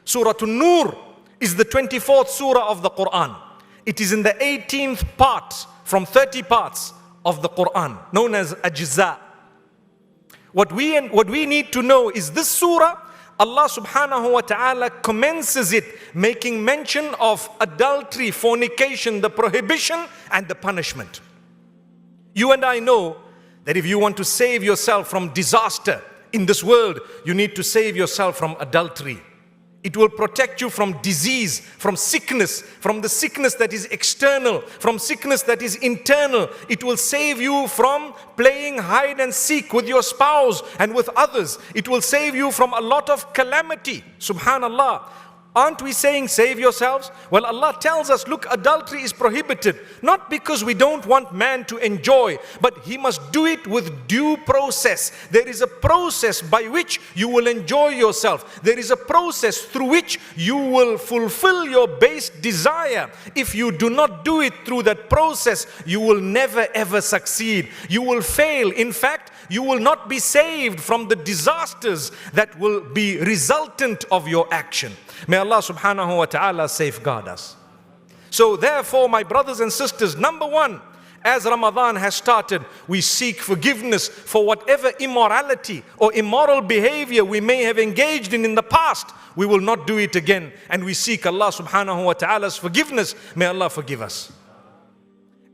Surah An-Nur is the 24th surah of the Quran. It is in the 18th part from 30 parts of the Quran, known as Ajza. What we need to know is this surah, Allah subhanahu wa ta'ala commences it making mention of adultery, fornication, the prohibition and the punishment. You and I know that if you want to save yourself from disaster in this world, you need to save yourself from adultery. It will protect you from disease, from sickness, from the sickness that is external, from sickness that is internal. It will save you from playing hide and seek with your spouse and with others. It will save you from a lot of calamity. Subhanallah. Aren't we saying save yourselves? Well, Allah tells us, look, adultery is prohibited. Not because we don't want man to enjoy, but he must do it with due process. There is a process by which you will enjoy yourself. There is a process through which you will fulfill your base desire. If you do not do it through that process, you will never ever succeed. You will fail. In fact, you will not be saved from the disasters that will be resultant of your action. May Allah subhanahu wa ta'ala safeguard us. So therefore, my brothers and sisters, number one, as Ramadan has started, we seek forgiveness for whatever immorality or immoral behavior we may have engaged in the past. We will not do it again. And we seek Allah subhanahu wa ta'ala's forgiveness. May Allah forgive us.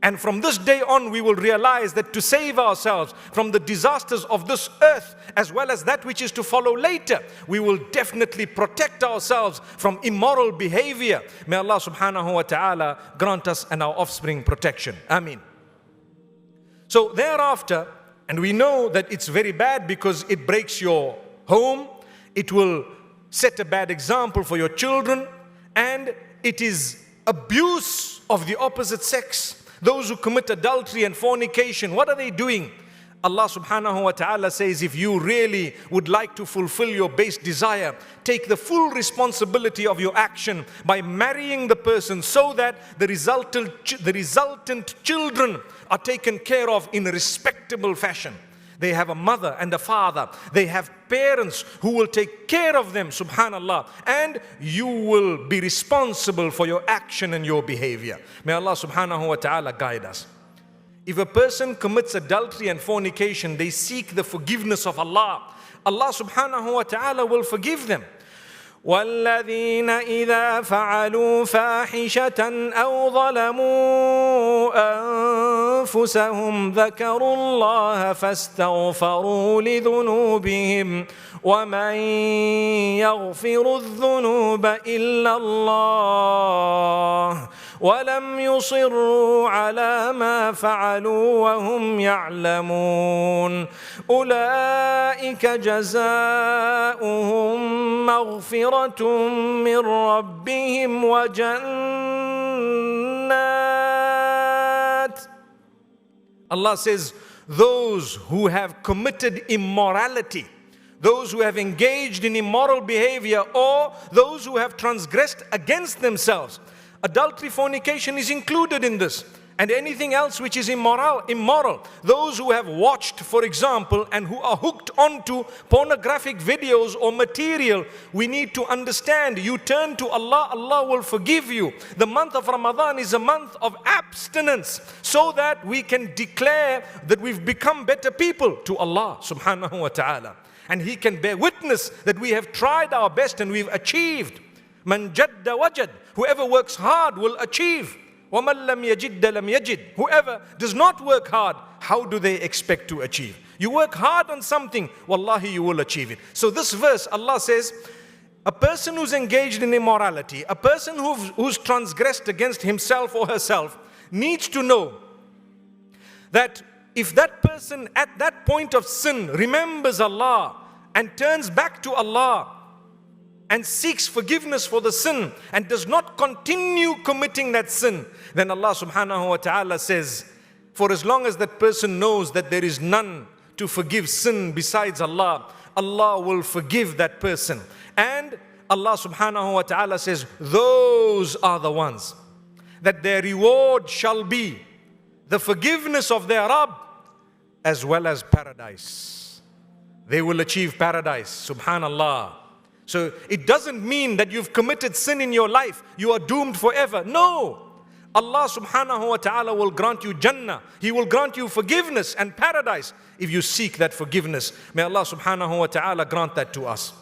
And from this day on, we will realize that to save ourselves from the disasters of this earth, as well as that which is to follow later, we will definitely protect ourselves from immoral behavior. May Allah subhanahu wa ta'ala grant us and our offspring protection. Ameen. So thereafter, and we know that it's very bad because it breaks your home, it will set a bad example for your children, and it is abuse of the opposite sex. Those who commit adultery and fornication, what are they doing? Allah subhanahu wa ta'ala says, if you really would like to fulfill your base desire, take the full responsibility of your action by marrying the person so that the resultant children are taken care of in a respectable fashion. They have a mother and a father. They have parents who will take care of them, subhanallah. And you will be responsible for your action and your behavior. May Allah subhanahu wa ta'ala guide us. If a person commits adultery and fornication, they seek the forgiveness of Allah. Allah subhanahu wa ta'ala will forgive them. وَالَّذِينَ إِذَا فَعَلُوا فَاحِشَةً أَوْ ظَلَمُوا أَنفُسَهُمْ ذَكَرُوا اللَّهَ فَاسْتَغْفَرُوا لِذُنُوبِهِمْ وَمَنْ يَغْفِرُ الذُّنُوبَ إِلَّا اللَّهُ وَلَمْ يُصِرُّوا عَلَى مَا فَعَلُوا وَهُمْ يَعْلَمُونَ أُولَئِكَ جَزَاؤُهُمْ مَغْفِرَةٌ مِّن رَّبِّهِمْ وَجَنَّاتٌ. Allah says, those who have committed immorality, those who have engaged in immoral behavior, or those who have transgressed against themselves. Adultery, fornication is included in this. And anything else which is immoral. Those who have watched, for example, and who are hooked onto pornographic videos or material, we need to understand, you turn to Allah, Allah will forgive you. The month of Ramadan is a month of abstinence, so that we can declare that we've become better people to Allah subhanahu wa ta'ala. And He can bear witness that we have tried our best and we've achieved. Man jadda wajad. Whoever works hard will achieve. وَمَنْ لَمْ يَجِدَّ لَمْ يَجِدْ. Whoever does not work hard, how do they expect to achieve? You work hard on something, wallahi you will achieve it. So this verse, Allah says, a person who's engaged in immorality, a person who's transgressed against himself or herself, needs to know that if that person at that point of sin remembers Allah and turns back to Allah and seeks forgiveness for the sin and does not continue committing that sin, then Allah subhanahu wa ta'ala says, for as long as that person knows that there is none to forgive sin besides Allah, Allah will forgive that person. And Allah subhanahu wa ta'ala says, those are the ones that their reward shall be the forgiveness of their Rabb as well as paradise. They will achieve paradise, subhanallah. So it doesn't mean that you've committed sin in your life, you are doomed forever. No. Allah subhanahu wa ta'ala will grant you Jannah. He will grant you forgiveness and paradise if you seek that forgiveness. May Allah subhanahu wa ta'ala grant that to us.